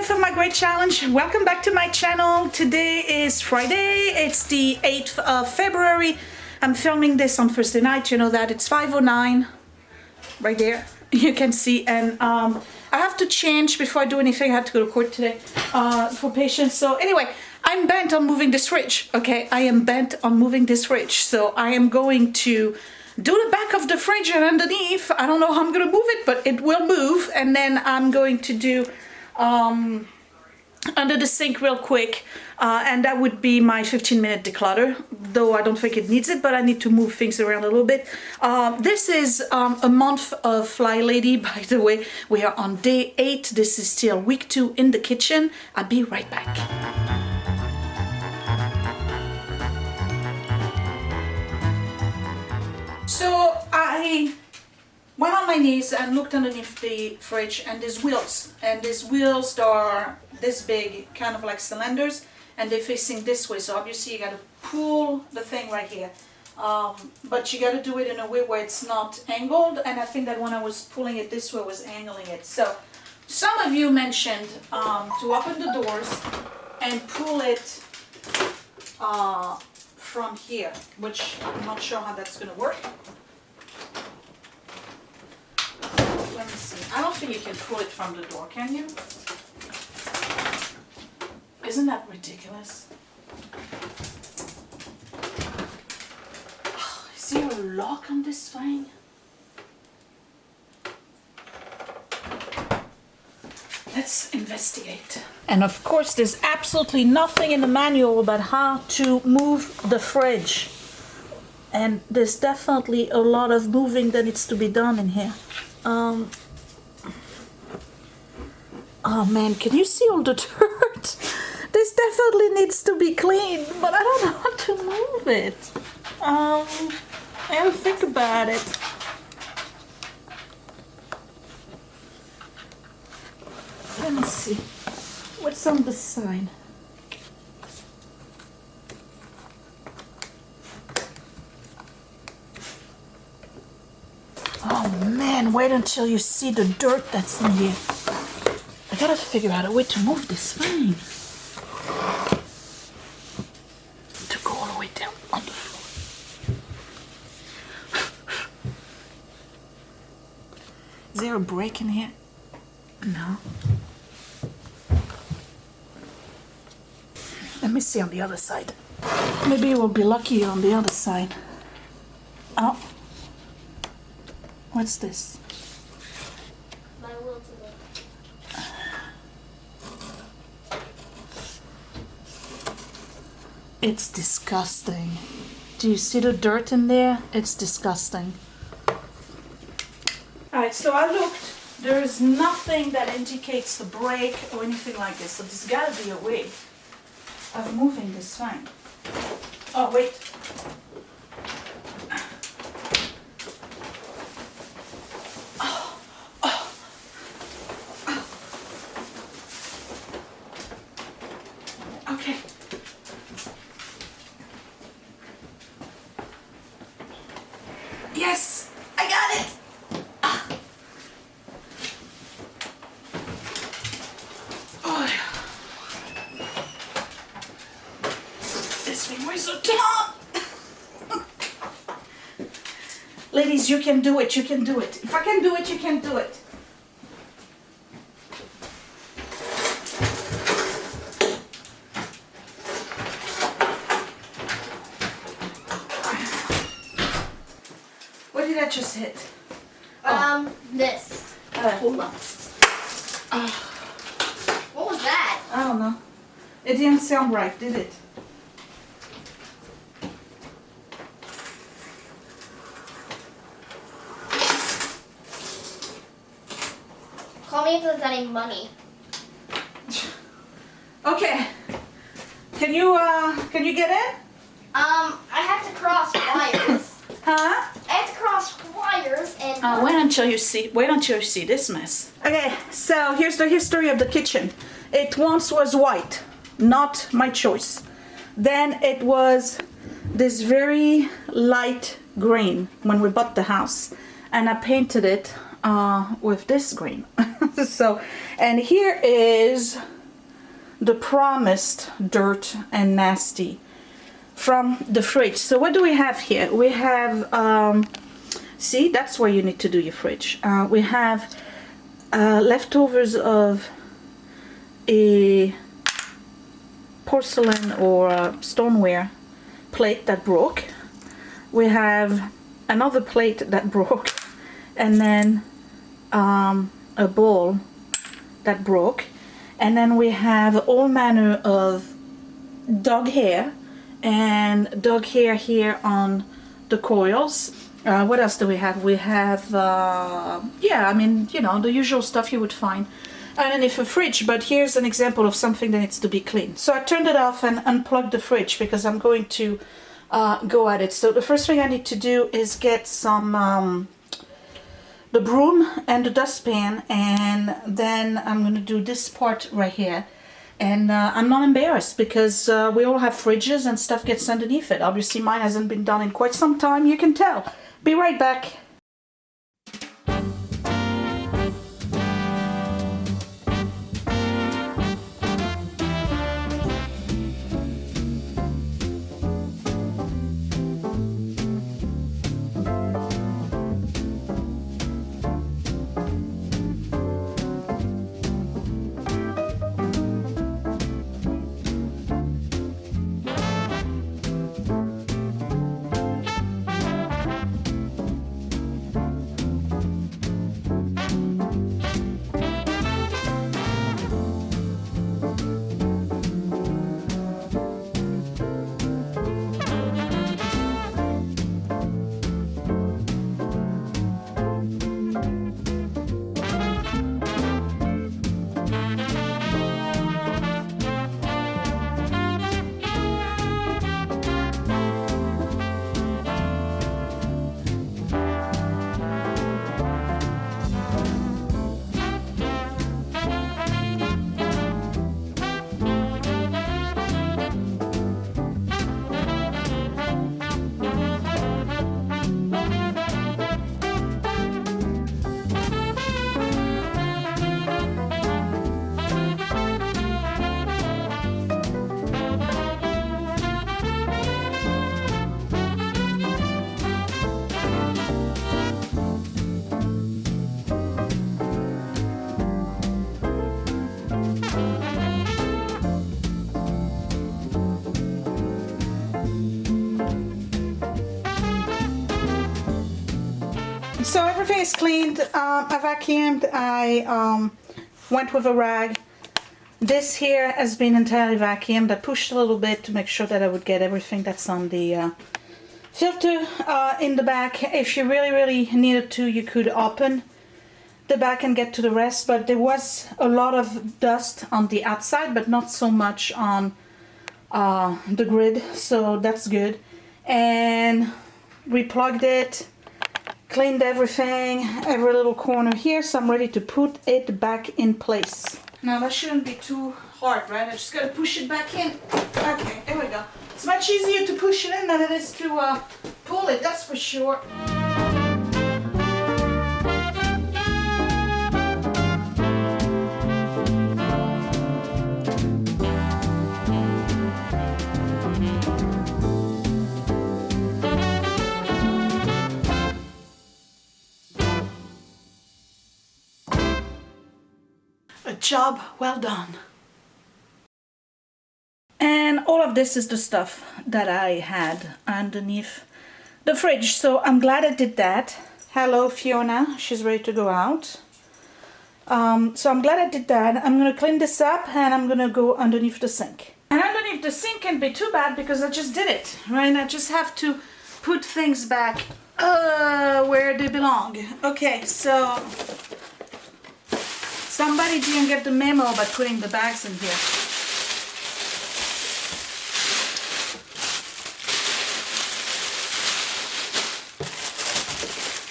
for my great challenge. Welcome back to my channel. Today is Friday. It's the 8th of February. I'm filming this on Thursday night. You know that it's 5:09 right there. You can see, and I have to change before I do anything. I have to go to court today for patients. So anyway, I'm bent on moving this fridge. Okay, I am bent on moving this fridge. So I am going to do the back of the fridge and underneath. I don't know how I'm gonna move it, but it will move. And then I'm going to do under the sink real quick, and that would be my 15-minute declutter, though I don't think it needs it, but I need to move things around a little bit. This is a month of FlyLady, by the way. We are on day 8. This is still week 2 in the kitchen. I'll be right back. So I went on my knees and looked underneath the fridge, and there's wheels, and these wheels are this big, kind of like cylinders, and they're facing this way. So obviously you got to pull the thing right here, but you got to do it in a way where it's not angled, and I think that when I was pulling it this way, I was angling it. So some of you mentioned to open the doors and pull it from here, which I'm not sure how that's going to work. Let me see. I don't think you can pull it from the door, can you? Isn't that ridiculous? Oh, is there a lock on this thing? Let's investigate. And of course, there's absolutely nothing in the manual about how to move the fridge. And there's definitely a lot of moving that needs to be done in here. Oh man, can you see all the dirt? This definitely needs to be cleaned, but I don't know how to move it. I have to think about it. Let me see. What's on the sign? Oh man, wait until you see the dirt that's in here. I gotta figure out a way to move this thing. To go all the way down on the floor. Is there a break in here? No. Let me see on the other side. Maybe we'll be lucky on the other side. Oh. What's this? My will to live. It's disgusting. Do you see the dirt in there? It's disgusting. Alright, so I looked. There is nothing that indicates the break or anything like this. So there's gotta be a way of moving this thing. Oh, wait. Okay. Yes, I got it. Oh, this thing weighs so tough. Ladies, you can do it. You can do it. If I can do it, you can do it. What did I just hit? This. Hold on. What was that? I don't know. It didn't sound right, did it? Call me if there's any money. Okay. Can you get in? I have to cross wires. Huh? I have to cross wires and. Wait until you see this mess. Okay, so here's the history of the kitchen. It once was white, not my choice. Then it was this very light green when we bought the house, and I painted it with this green. So, and here is the promised dirt and nasty from the fridge. So what do we have here? We have, see, that's where you need to do your fridge. We have leftovers of a porcelain or stoneware plate that broke. We have another plate that broke, and then a bowl that broke, and then we have all manner of dog hair and dog hair here on the coils. What else do we have? We have yeah, I mean, you know, the usual stuff you would find underneath a fridge, but here's an example of something that needs to be cleaned. So I turned it off and unplugged the fridge because I'm going to go at it. So the first thing I need to do is get some the broom and the dustpan, and then I'm going to do this part right here. And I'm not embarrassed because we all have fridges and stuff gets underneath it. Obviously mine hasn't been done in quite some time, you can tell. Be right back. So everything is cleaned. I vacuumed. I went with a rag. This here has been entirely vacuumed. I pushed a little bit to make sure that I would get everything that's on the filter in the back. If you really needed to, you could open the back and get to the rest, but there was a lot of dust on the outside, but not so much on the grid, so that's good. And we plugged it, cleaned everything, every little corner here, so I'm ready to put it back in place. Now that shouldn't be too hard, right? I just gotta push it back in. Okay, there we go. It's much easier to push it in than it is to pull it, that's for sure. A job well done. And all of this is the stuff that I had underneath the fridge, so I'm glad I did that. Hello Fiona, she's ready to go out. So I'm glad I did that. I'm gonna clean this up and I'm gonna go underneath the sink. And underneath the sink can't be too bad because I just did it, right? I just have to put things back where they belong. Okay, so somebody didn't get the memo about putting the bags in here.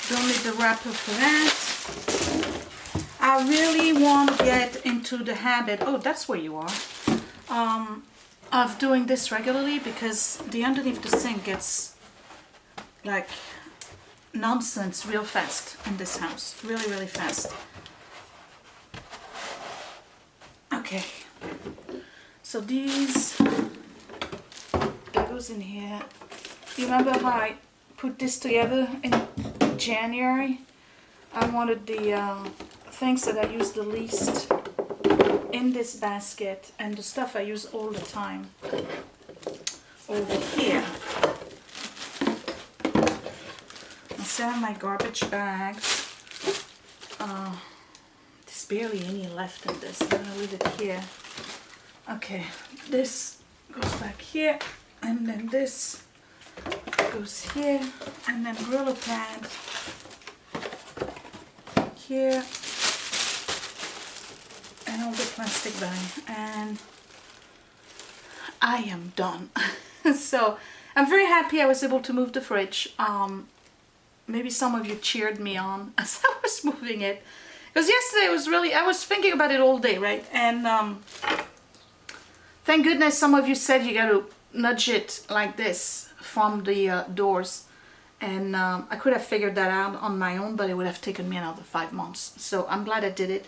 Don't need the wrapper for that. I really want to get into the habit, oh, that's where you are, of doing this regularly because the underneath the sink gets like nonsense real fast in this house. Really fast. Okay, So these, that goes in here. You remember how I put this together in January? I wanted the things that I use the least in this basket, and the stuff I use all the time over here. I still have my garbage bags. There's barely any left in this. I'm gonna leave it here. Okay, this goes back here, and then this goes here, and then Brillo pad here, and all the plastic bag, and I am done. So I'm very happy I was able to move the fridge. Maybe some of you cheered me on as I was moving it, because yesterday was really, I was thinking about it all day, right? And thank goodness some of you said you got to nudge it like this from the doors, and I could have figured that out on my own, but it would have taken me another 5 months. So I'm glad I did it.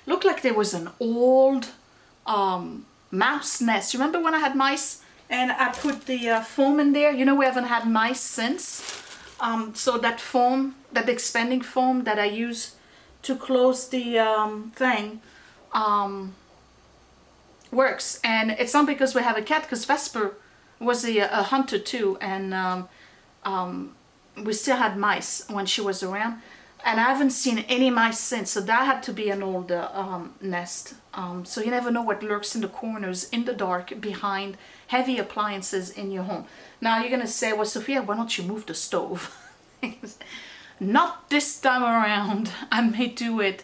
Looked like there was an old mouse nest. You remember when I had mice and I put the foam in there? You know, we haven't had mice since. So that foam, that expanding foam that I use to close the thing works. And it's not because we have a cat, because Vesper was a hunter too, and we still had mice when she was around, and I haven't seen any mice since. So that had to be an old nest. So you never know what lurks in the corners, in the dark, behind heavy appliances in your home. Now you're gonna say, well, Sophia, why don't you move the stove? Not this time around. I may do it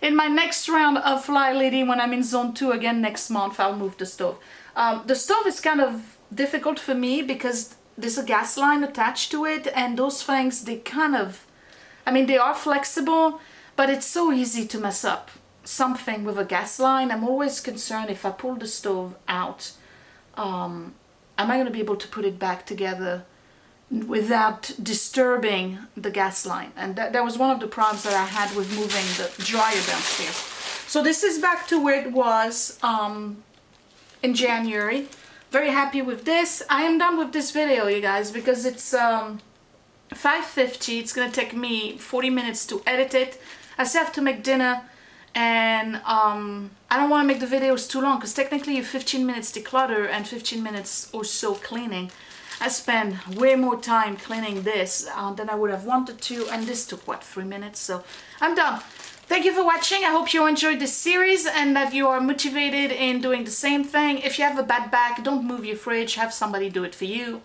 in my next round of FlyLady when I'm in zone 2 again next month. I'll move the stove. The stove is kind of difficult for me because there's a gas line attached to it, and those things, they kind of, I mean, they are flexible, but it's so easy to mess up something with a gas line. I'm always concerned if I pull the stove out, am I going to be able to put it back together without disturbing the gas line? And that was one of the problems that I had with moving the dryer downstairs. So this is back to where it was in January. Very happy with this. I am done with this video, you guys, because it's 5:50. It's gonna take me 40 minutes to edit it. I still have to make dinner, and I don't want to make the videos too long, because technically 15 minutes declutter and 15 minutes or so cleaning. I spend way more time cleaning this than I would have wanted to, and this took what, 3 minutes? So I'm done. Thank you for watching. I hope you enjoyed this series and that you are motivated in doing the same thing. If you have a bad back, don't move your fridge, have somebody do it for you.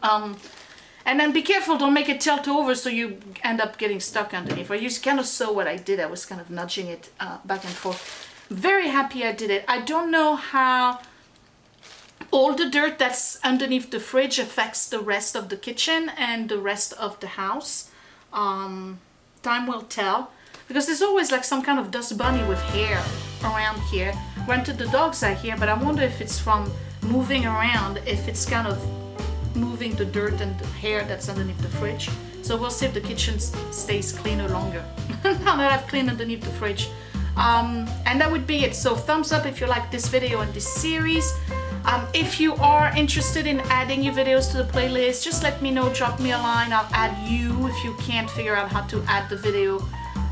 And then be careful, don't make it tilt over so you end up getting stuck underneath. Or you kind of saw what I did. I was kind of nudging it back and forth. Very happy I did it. I don't know how all the dirt that's underneath the fridge affects the rest of the kitchen and the rest of the house. Time will tell. Because there's always like some kind of dust bunny with hair around here. Granted, the dogs are here, but I wonder if it's from moving around, if it's kind of moving the dirt and the hair that's underneath the fridge. So we'll see if the kitchen stays cleaner longer now that I've cleaned underneath the fridge. And that would be it. So thumbs up if you like this video and this series. If you are interested in adding your videos to the playlist, just let me know, drop me a line. I'll add you if you can't figure out how to add the video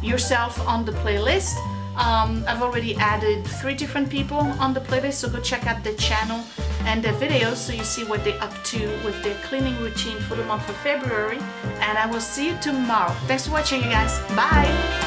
yourself on the playlist. I've already added 3 different people on the playlist, so go check out their channel and their videos so you see what they're up to with their cleaning routine for the month of February. And I will see you tomorrow. Thanks for watching, you guys. Bye!